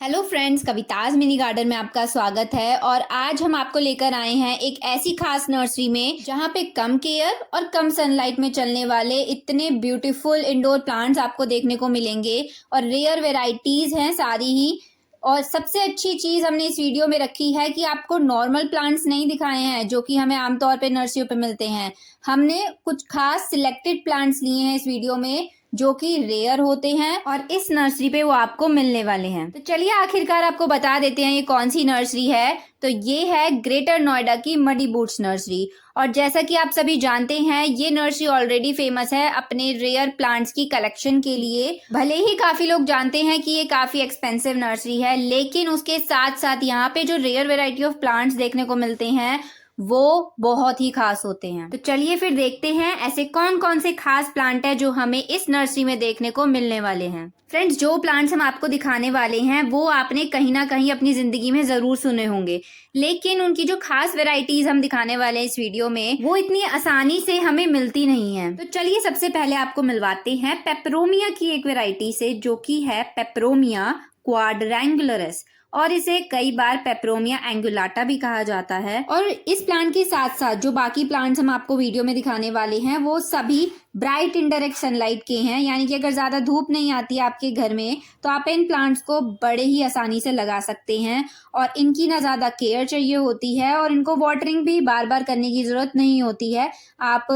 Hello friends, Kavita's mini garden में आपका स्वागत है। और आज हम आपको लेकर आए हैं एक ऐसी खास नर्सरी में जहां पे कम केयर और कम सनलाइट में चलने वाले इतने ब्यूटीफुल इंडोर प्लांट्स आपको देखने को मिलेंगे और रेयर वेराइटीज हैं सारी ही। और सबसे अच्छी चीज हमने इस वीडियो में रखी है कि आपको नॉर्मल प्लांट्स नहीं दिखाए हैं जो कि हमें आमतौर पे नर्सरियों पे मिलते हैं। हमने कुछ खास सिलेक्टेड प्लांट्स लिए हैं इस वीडियो में जो कि रेयर होते हैं और इस नर्सरी पे वो आपको मिलने वाले हैं। तो चलिए आखिरकार आपको बता देते हैं ये कौन सी नर्सरी है। तो ये है ग्रेटर नोएडा की मडी बूट्स नर्सरी। और जैसा कि आप सभी जानते हैं, ये नर्सरी ऑलरेडी फेमस है अपने रेयर प्लांट्स की कलेक्शन के लिए। भले ही काफी लोग जानते हैं कि ये काफी एक्सपेंसिव नर्सरी है, लेकिन उसके साथ साथ यहाँ पे जो रेयर वेराइटी ऑफ प्लांट्स देखने को मिलते हैं वो बहुत ही खास होते हैं। तो चलिए फिर देखते हैं ऐसे कौन कौन से खास प्लांट है जो हमें इस नर्सरी में देखने को मिलने वाले हैं। फ्रेंड्स, जो प्लांट्स हम आपको दिखाने वाले हैं वो आपने कहीं ना कहीं अपनी जिंदगी में जरूर सुने होंगे, लेकिन उनकी जो खास वेराइटीज हम दिखाने वाले हैं इस वीडियो में वो इतनी आसानी से हमें मिलती नहीं है। तो चलिए सबसे पहले आपको मिलवाते हैं पेपरोमिया की एक वेराइटी से, जो की है पेपरोमिया क्वाड्रेंगुलरस, और इसे कई बार पेपरोमिया एंगुलाटा भी कहा जाता है। और इस प्लांट के साथ साथ जो बाकी प्लांट्स हम आपको वीडियो में दिखाने वाले हैं वो सभी ब्राइट इनडायरेक्ट सनलाइट के हैं, यानी कि अगर ज्यादा धूप नहीं आती है आपके घर में तो आप इन प्लांट्स को बड़े ही आसानी से लगा सकते हैं। और इनकी ना ज्यादा केयर चाहिए होती है और इनको वाटरिंग भी बार बार करने की जरूरत नहीं होती है। आप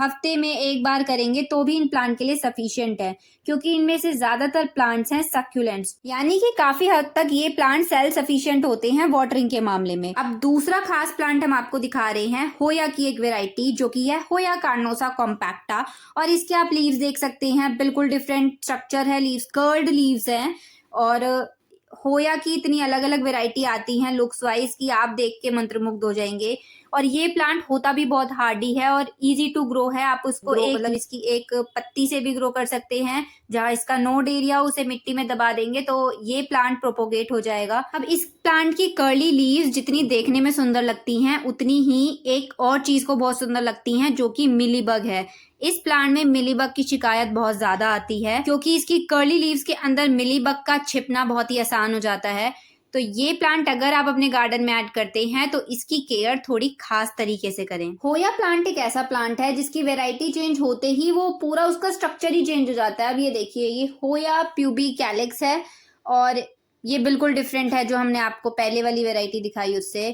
हफ्ते में एक बार करेंगे तो भी इन प्लांट के लिए सफिशिएंट है, क्योंकि इनमें से ज्यादातर प्लांट्स हैं सक्यूलेंट्स, यानी कि काफी हद तक ये प्लांट सेल्फ सफिशिएंट होते हैं वाटरिंग के मामले में। अब दूसरा खास प्लांट हम आपको दिखा रहे हैं होया की एक वेराइटी, जो कि है होया कार्नोसा कॉम्पैक्टा। और इसके आप लीव्स देख सकते हैं, बिल्कुल डिफरेंट स्ट्रक्चर है, लीव्स कर्ल्ड लीव्स हैं। और होया की इतनी अलग अलग वेराइटी आती हैं लुक्स वाइज कि आप देख के मंत्रमुग्ध हो जाएंगे। और ये प्लांट होता भी बहुत हार्डी है और इजी टू ग्रो है। आप उसको मतलब इसकी एक पत्ती से भी ग्रो कर सकते हैं। जहाँ इसका नोड एरिया उसे मिट्टी में दबा देंगे तो ये प्लांट प्रोपोगेट हो जाएगा। अब इस प्लांट की कर्ली लीव्स जितनी देखने में सुंदर लगती हैं, उतनी ही एक और चीज को बहुत सुंदर लगती हैं, जो कि मिलीबग है। इस प्लांट में मिलीबग की शिकायत बहुत ज्यादा आती है, क्योंकि इसकी कर्ली लीव्स के अंदर मिलीबग का छिपना बहुत ही आसान हो जाता है। तो ये प्लांट अगर आप अपने गार्डन में ऐड करते हैं तो इसकी केयर थोड़ी खास तरीके से करें। होया प्लांट एक ऐसा प्लांट है जिसकी वेराइटी चेंज होते ही वो पूरा उसका स्ट्रक्चर ही चेंज हो जाता है। अब ये देखिए, ये होया प्यूबी कैलिक्स है और ये बिल्कुल डिफरेंट है जो हमने आपको पहले वाली वेराइटी दिखाई उससे।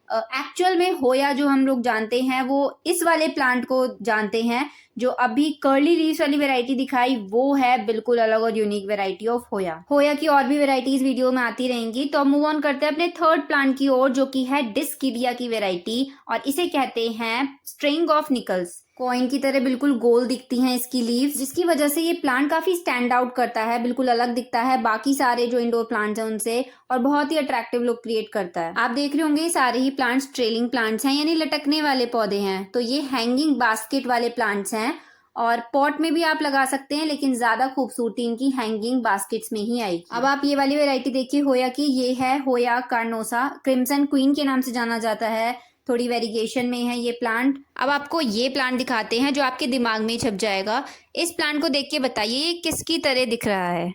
एक्चुअल में होया जो हम लोग जानते हैं वो इस वाले प्लांट को जानते हैं। जो अभी कर्ली लीव्स वाली वेराइटी दिखाई वो है बिल्कुल अलग और यूनिक वेराइटी ऑफ होया। होया की और भी वेराइटीज वीडियो में आती रहेंगी। तो मूव ऑन करते हैं अपने थर्ड प्लांट की ओर, जो की है डिस्किडिया की वेराइटी, और इसे कहते हैं स्ट्रिंग ऑफ निकल्स। कॉइन की तरह बिल्कुल गोल दिखती हैं इसकी लीव्स, जिसकी वजह से ये प्लांट काफी स्टैंड आउट करता है, बिल्कुल अलग दिखता है बाकी सारे जो इंडोर प्लांट्स हैं उनसे, और बहुत ही अट्रैक्टिव लुक क्रिएट करता है। आप देख रहे होंगे सारे ही प्लांट्स ट्रेलिंग प्लांट्स हैं, यानी लटकने वाले पौधे हैं। तो ये हैंगिंग बास्केट वाले प्लांट्स हैं और पॉट में भी आप लगा सकते हैं, लेकिन ज्यादा खूबसूरती इनकी हैंगिंग बास्केट्स में ही आएगी। अब आप ये वाली वेराइटी देखिए होया की, ये है होया कार्नोसा, क्रिम्सन क्वीन के नाम से जाना जाता है। थोड़ी वेरिएशन में है ये प्लांट। अब आपको ये प्लांट दिखाते हैं जो आपके दिमाग में छप जाएगा। इस प्लांट को देख के बताइए ये किसकी तरह दिख रहा है।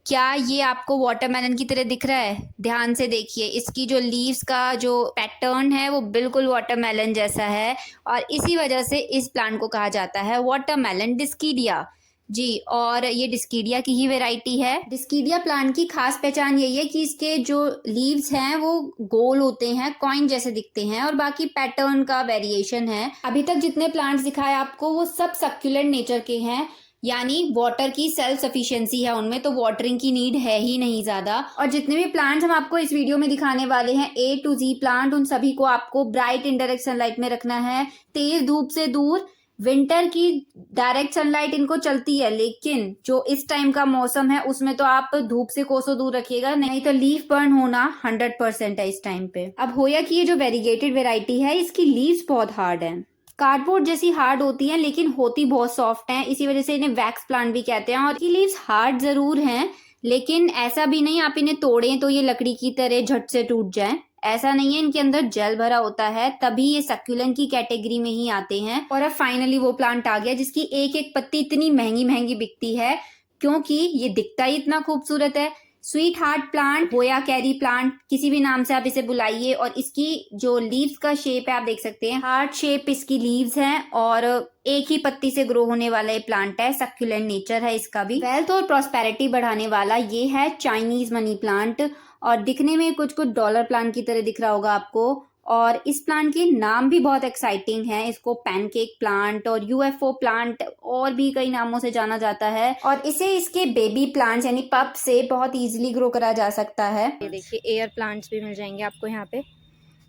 क्या ये आपको वाटरमेलन की तरह दिख रहा है? ध्यान से देखिए, इसकी जो लीव्स का जो पैटर्न है वो बिल्कुल वाटरमेलन जैसा है, और इसी वजह से इस प्लांट को कहा जाता है वाटरमेलन डिस्किडिया जी। और ये डिस्किडिया की ही वेराइटी है। डिस्किडिया प्लांट की खास पहचान यही है कि इसके जो लीव्स हैं वो गोल होते हैं, कॉइन जैसे दिखते हैं, और बाकी पैटर्न का वेरिएशन है। अभी तक जितने प्लांट्स दिखाए आपको वो सब सक्यूलेंट नेचर के हैं, यानी वाटर की सेल्फ सफिशिएंसी है उनमें, तो वाटरिंग की नीड है ही नहीं ज्यादा। और जितने भी प्लांट्स हम आपको इस वीडियो में दिखाने वाले हैं A to Z प्लांट, उन सभी को आपको ब्राइट इनडायरेक्ट सनलाइट में रखना है, तेज धूप से दूर। विंटर की डायरेक्ट सनलाइट इनको चलती है, लेकिन जो इस टाइम का मौसम है उसमें तो आप धूप से कोसों दूर रखिएगा, नहीं तो लीफ बर्न होना 100% है इस टाइम पे। अब होया की ये जो वेरीगेटेड वेराइटी है, इसकी लीव्स बहुत हार्ड है, कार्डबोर्ड जैसी हार्ड होती हैं, लेकिन होती बहुत सॉफ्ट हैं, इसी वजह से इन्हें वैक्स प्लांट भी कहते हैं। और ये लीव्स हार्ड जरूर हैं, लेकिन ऐसा भी नहीं आप इन्हें तोड़ें तो ये लकड़ी की तरह झट से टूट जाएं, ऐसा नहीं है। इनके अंदर जेल भरा होता है, तभी ये सक्यूलेंट की कैटेगरी में ही आते हैं। और अब फाइनली वो प्लांट आ गया जिसकी एक एक पत्ती इतनी महंगी महंगी बिकती है, क्योंकि ये दिखता ही इतना खूबसूरत है। स्वीट हार्ट प्लांट, होया कैरी प्लांट, किसी भी नाम से आप इसे बुलाइए। और इसकी जो लीव्स का शेप है आप देख सकते हैं, हार्ट शेप इसकी लीव्स हैं और एक ही पत्ती से ग्रो होने वाला ये प्लांट है। सक्यूलेंट नेचर है इसका भी। वेल्थ और प्रॉस्पेरिटी बढ़ाने वाला ये है चाइनीज मनी प्लांट, और दिखने में कुछ कुछ डॉलर प्लांट की तरह दिख रहा होगा आपको। और इस प्लांट के नाम भी बहुत एक्साइटिंग है। इसको पैनकेक प्लांट और यूएफओ प्लांट और भी कई नामों से जाना जाता है। और इसे इसके बेबी प्लांट्स यानी पप से बहुत इजीली ग्रो करा जा सकता है। ये देखिए एयर प्लांट्स भी मिल जाएंगे आपको यहाँ पे,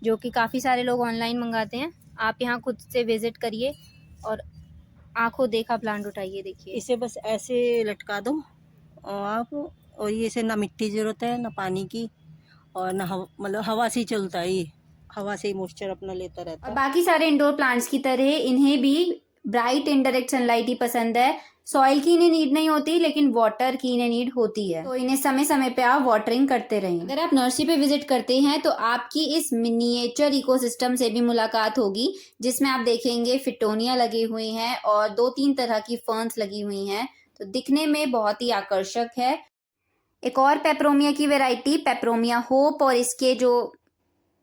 जो कि काफ़ी सारे लोग ऑनलाइन मंगाते हैं। आप यहाँ खुद से विजिट करिए और आंखों देखा प्लांट उठाइए। देखिए इसे बस ऐसे लटका दो और आप, और ये इसे ना मिट्टी जरूरत है ना पानी की, और ना मतलब हवा से ही चलता है, ये हवा से ही मॉइस्चर अपना लेता रहता है। और बाकी सारे इंडोर प्लांट्स की तरह इन्हें भी ब्राइट इनडायरेक्ट सनलाइट ही पसंद है। सॉइल की इन्हें नीड नहीं होती, लेकिन वाटर की इन्हें नीड होती है, तो इन्हें समय समय पे आप वाटरिंग करते रहें। अगर आप नर्सरी पे विजिट करते हैं तो आपकी इस मिनिएचर इकोसिस्टम से भी मुलाकात होगी, जिसमें आप देखेंगे फिटोनिया लगे हुए हैं और 2-3 तरह की फर्न्स लगी हुई हैं, तो दिखने में बहुत ही आकर्षक है। एक और पेपरोमिया की वेराइटी पेपरोमिया होप, और इसके जो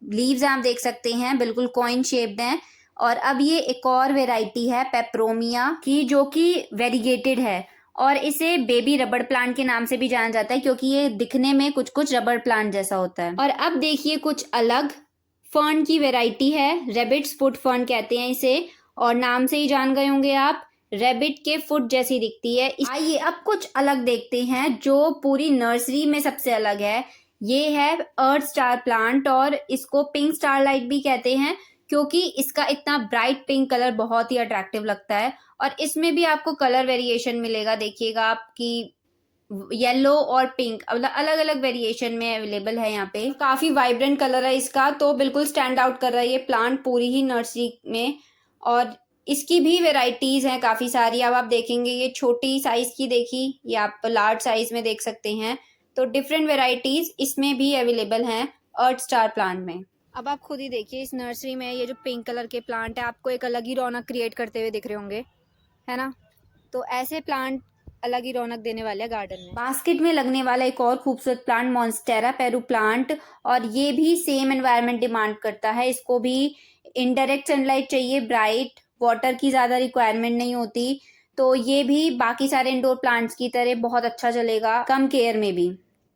लीव्स आप देख सकते हैं बिल्कुल कॉइन शेप्ड हैं। और अब ये एक और वेराइटी है पेपरोमिया की, जो कि वेरीगेटेड है, और इसे बेबी रबड़ प्लांट के नाम से भी जाना जाता है, क्योंकि ये दिखने में कुछ कुछ रबड़ प्लांट जैसा होता है। और अब देखिए कुछ अलग फर्न की वेराइटी है, रेबिट्स फुट फर्न कहते हैं इसे, और नाम से ही जान गए होंगे आप, रेबिट के फुट जैसी दिखती है। आइए अब कुछ अलग देखते हैं जो पूरी नर्सरी में सबसे अलग है। ये है अर्थ स्टार प्लांट, और इसको पिंक स्टारलाइट भी कहते हैं, क्योंकि इसका इतना ब्राइट पिंक कलर बहुत ही अट्रैक्टिव लगता है। और इसमें भी आपको कलर वेरिएशन मिलेगा, देखिएगा आपकी येलो और पिंक अलग अलग वेरिएशन में अवेलेबल है यहाँ पे। काफी वाइब्रेंट कलर है इसका, तो बिल्कुल स्टैंड आउट कर रहा है ये प्लांट पूरी ही नर्सरी में। और इसकी भी वेराइटीज हैं काफी सारी। अब आप देखेंगे ये छोटी साइज की देखी, ये आप लार्ज साइज में देख सकते हैं, तो डिफरेंट वेराइटीज इसमें भी अवेलेबल हैं अर्थ स्टार प्लांट में। अब आप खुद ही देखिए इस नर्सरी में ये जो पिंक कलर के प्लांट है आपको एक अलग ही रौनक क्रिएट करते हुए दिख रहे होंगे, है ना। तो ऐसे प्लांट अलग ही रौनक देने वाले हैं गार्डन में। बास्केट में लगने वाला एक और खूबसूरत प्लांट मॉन्स्टेरा पेरू प्लांट, और ये भी सेम एनवायरनमेंट डिमांड करता है। इसको भी इनडायरेक्ट सनलाइट चाहिए, ब्राइट वाटर की ज़्यादा रिक्वायरमेंट नहीं होती, तो ये भी बाकी सारे इंडोर प्लांट्स की तरह बहुत अच्छा चलेगा कम केयर में भी।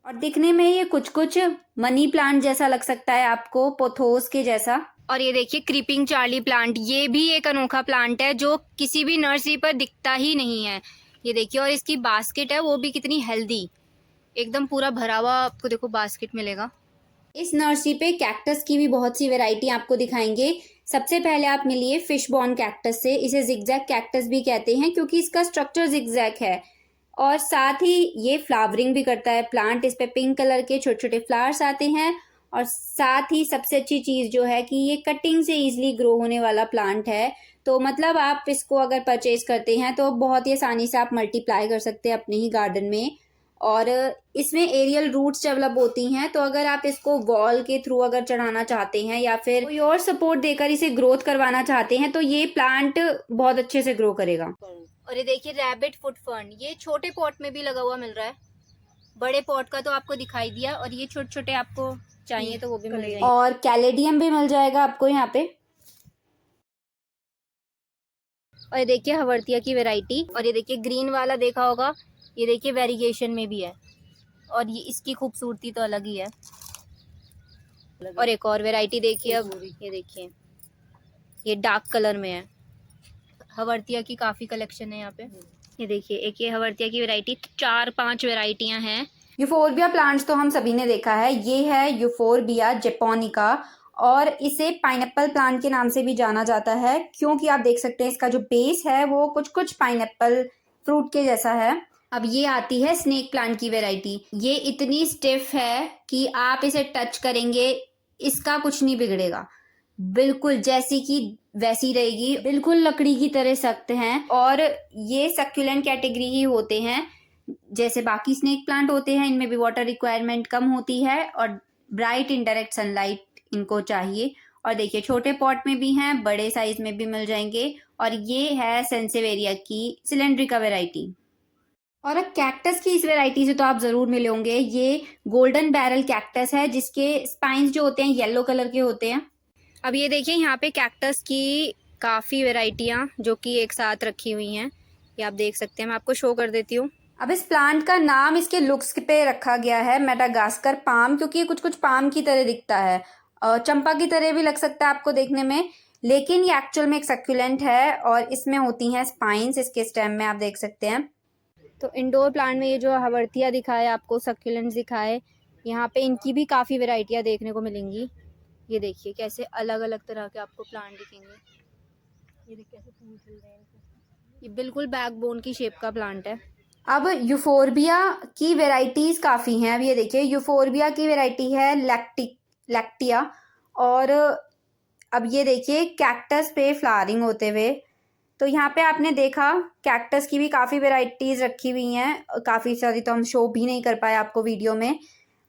और दिखने में ये कुछ कुछ मनी प्लांट जैसा लग सकता है आपको, पोथोस के जैसा। और ये देखिए क्रीपिंग चार्ली प्लांट, ये भी एक अनोखा प्लांट है जो किसी भी नर्सरी पर दिखता ही नहीं है। ये देखिए, और इसकी बास्केट है वो भी कितनी हेल्दी, एकदम पूरा भरा हुआ आपको देखो बास्केट मिलेगा। इस नर्सरी पे कैक्टस की भी बहुत सी वैरायटी आपको दिखाएंगे। सबसे पहले आप मिलिए फिश बॉर्न कैक्टस से। इसे जिगजैग कैक्टस भी कहते हैं क्योंकि इसका स्ट्रक्चर जिगजैग है, और साथ ही ये फ्लावरिंग भी करता है प्लांट। इस पे पिंक कलर के छोटे छोटे फ्लावर्स आते हैं, और साथ ही सबसे अच्छी चीज जो है कि ये कटिंग से इजीली ग्रो होने वाला प्लांट है। तो मतलब आप इसको अगर परचेज करते हैं तो बहुत ही आसानी से आप मल्टीप्लाई कर सकते हैं अपने ही गार्डन में। और इसमें एरियल रूट्स डेवलप होती हैं, तो अगर आप इसको वॉल के थ्रू अगर चढ़ाना चाहते हैं या फिर कोई और सपोर्ट देकर इसे ग्रोथ करवाना चाहते हैं तो ये प्लांट बहुत अच्छे से ग्रो करेगा। और ये देखिए रैबिट फुट फर्न, ये छोटे पॉट में भी लगा हुआ मिल रहा है, बड़े पॉट का तो आपको दिखाई दिया, और ये छोटे छोटे आपको चाहिए तो वो भी मिल जाएंगे। और कैलेडियम भी मिल जाएगा आपको यहाँ पे। और ये देखिए हवर्तिया की वैरायटी, और ये देखिए ग्रीन वाला देखा होगा, ये देखिए वेरिगेशन में भी है, और ये इसकी खूबसूरती तो अलग ही है। और एक और वैरायटी देखिए, अब ये देखिए ये डार्क कलर में है। हवर्तिया की काफ़ी कलेक्शन है यहाँ पे। ये देखिए एक ये हवर्तिया की वैरायटी, 4-5 वैरायटियाँ हैं। यूफोरबिया प्लांट्स तो हम सभी ने देखा है, ये है यूफोरबिया जेपोनिका, और इसे पाइनएप्पल प्लांट के नाम से भी जाना जाता है क्योंकि आप देख सकते हैं इसका जो बेस है वो कुछ कुछ पाइनएप्पल फ्रूट के जैसा है। अब ये आती है स्नेक प्लांट की वैरायटी, ये इतनी स्टिफ है कि आप इसे टच करेंगे इसका कुछ नहीं बिगड़ेगा, बिल्कुल जैसी की वैसी रहेगी, बिल्कुल लकड़ी की तरह सख्त हैं। और ये सक्यूलेंट कैटेगरी ही होते हैं, जैसे बाकी स्नेक प्लांट होते हैं इनमें भी वाटर रिक्वायरमेंट कम होती है और ब्राइट इनडायरेक्ट सनलाइट इनको चाहिए। और देखिए छोटे पॉट में भी हैं, बड़े साइज में भी मिल जाएंगे। और ये है सेंसेवेरिया की सिलेंड्रिका वैरायटी। और अब कैक्टस की इस वैरायटी से तो आप जरूर मिले होंगे। ये गोल्डन बैरल कैक्टस है जिसके स्पाइन्स जो होते हैं येलो कलर के होते हैं। अब ये देखिए यहाँ पे कैक्टस की काफ़ी वैरायटियाँ जो कि एक साथ रखी हुई हैं, ये आप देख सकते हैं। मैं आपको शो कर देती हूँ। अब इस प्लांट का नाम इसके लुक्स पे रखा गया है मेडागास्कर पाम, क्योंकि ये कुछ कुछ पाम की तरह दिखता है, चंपा की तरह भी लग सकता है आपको देखने में, लेकिन ये एक्चुअल में एक सक्यूलेंट है और इसमें होती हैं स्पाइन्स इसके स्टेम में, आप देख सकते हैं। तो इंडोर प्लांट में ये जो हवर्तियाँ दिखाए आपको, सक्यूलेंट्स दिखाए, यहाँ पे इनकी भी काफ़ी वैरायटियाँ देखने को मिलेंगी। ये देखिए कैसे अलग अलग तरह के आपको प्लांट दिखेंगे। ये देखिए कैसे फूल खिल रहे हैं, ये बिल्कुल बैकबोन की शेप का प्लांट है। अब यूफोरबिया की वैरायटीज काफ़ी हैं। अब ये देखिए यूफोरबिया की वैरायटी है लैक्टिया, और अब ये देखिए कैक्टस पे फ्लावरिंग होते हुए। तो यहाँ पे आपने देखा कैक्टस की भी काफ़ी वैरायटीज़ रखी हुई हैं, काफ़ी सारी तो हम शो भी नहीं कर पाए आपको वीडियो में।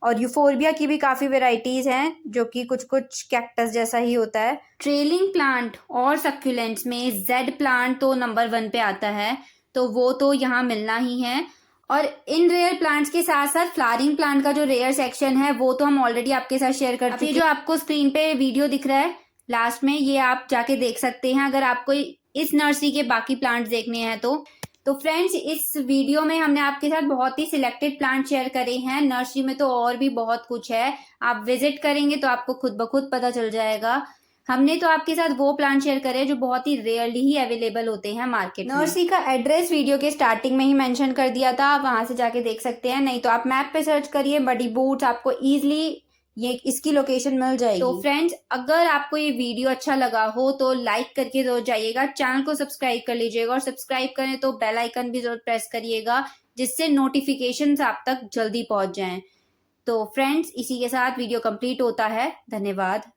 और यूफोरबिया की भी काफ़ी वैरायटीज़ हैं जो कि कुछ कुछ कैक्टस जैसा ही होता है। ट्रेलिंग प्लांट और सक्यूलेंट्स में जेड प्लांट तो नंबर 1 पे आता है, तो वो तो यहाँ मिलना ही है। और इन रेयर प्लांट्स के साथ साथ फ्लावरिंग प्लांट का जो रेयर सेक्शन है वो तो हम ऑलरेडी आपके साथ शेयर कर चुके हैं। जो आपको स्क्रीन पे वीडियो दिख रहा है लास्ट में, ये आप जाके देख सकते हैं अगर आपको इस नर्सरी के बाकी प्लांट्स देखने हैं तो फ्रेंड्स इस वीडियो में हमने आपके साथ बहुत ही सिलेक्टेड प्लांट शेयर करे हैं। नर्सरी में तो और भी बहुत कुछ है, आप विजिट करेंगे तो आपको खुद ब खुद पता चल जाएगा। हमने तो आपके साथ वो प्लांट शेयर करे जो बहुत ही रेयरली ही अवेलेबल होते हैं मार्केट में। नर्सरी का एड्रेस वीडियो के स्टार्टिंग में ही मेंशन कर दिया था, आप वहां से जाके देख सकते हैं, नहीं तो आप मैप पे सर्च करिए बडी बूट्स, आपको इजीली ये इसकी लोकेशन मिल जाएगी। तो फ्रेंड्स अगर आपको ये वीडियो अच्छा लगा हो तो लाइक करके जरूर जाइएगा, चैनल को सब्सक्राइब कर लीजिएगा, और सब्सक्राइब करें तो बेल आइकन भी जरूर प्रेस करिएगा जिससे नोटिफिकेशंस आप तक जल्दी पहुंच जाएं। तो फ्रेंड्स इसी के साथ वीडियो कंप्लीट होता है। धन्यवाद।